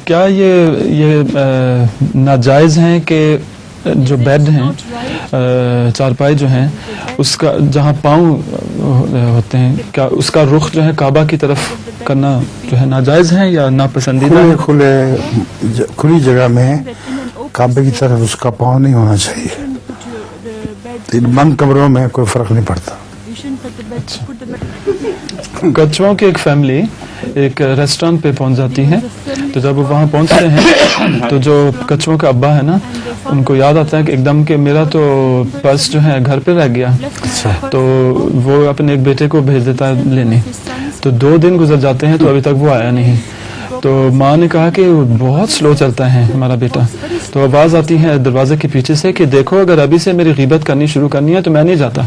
کیا یہ ناجائز ہیں کہ جو بیڈ ہیں چارپائی جو ہیں اس کا جہاں پاؤں ہوتے ہیں کیا اس کا رخ جو ہے کعبہ کی طرف کرنا جو ہے ناجائز ہے یا ناپسندیدہ ہے؟ کھلی جگہ میں کعبے کی طرف اس کا پاؤں نہیں ہونا چاہیے. بند کمروں میں کوئی فرق نہیں پڑتا. کچھووں کی ایک فیملی ایک ریسٹورینٹ پہ پہنچ جاتی ہے تو جب وہ وہاں پہنچتے ہیں تو جو کچھووں کا ابا ہے نا ان کو یاد آتا ہے کہ ایک دم کہ میرا تو پرس جو ہے گھر پہ رہ گیا. تو وہ اپنے ایک بیٹے کو بھیج دیتا ہے لینے. تو 2 دن گزر جاتے ہیں تو ابھی تک وہ آیا نہیں. تو ماں نے کہا کہ وہ بہت سلو چلتا ہے ہمارا بیٹا. تو آواز آتی ہے دروازے کے پیچھے سے کہ دیکھو اگر ابھی سے میری غیبت کرنی شروع کرنی ہے تو میں نہیں جاتا.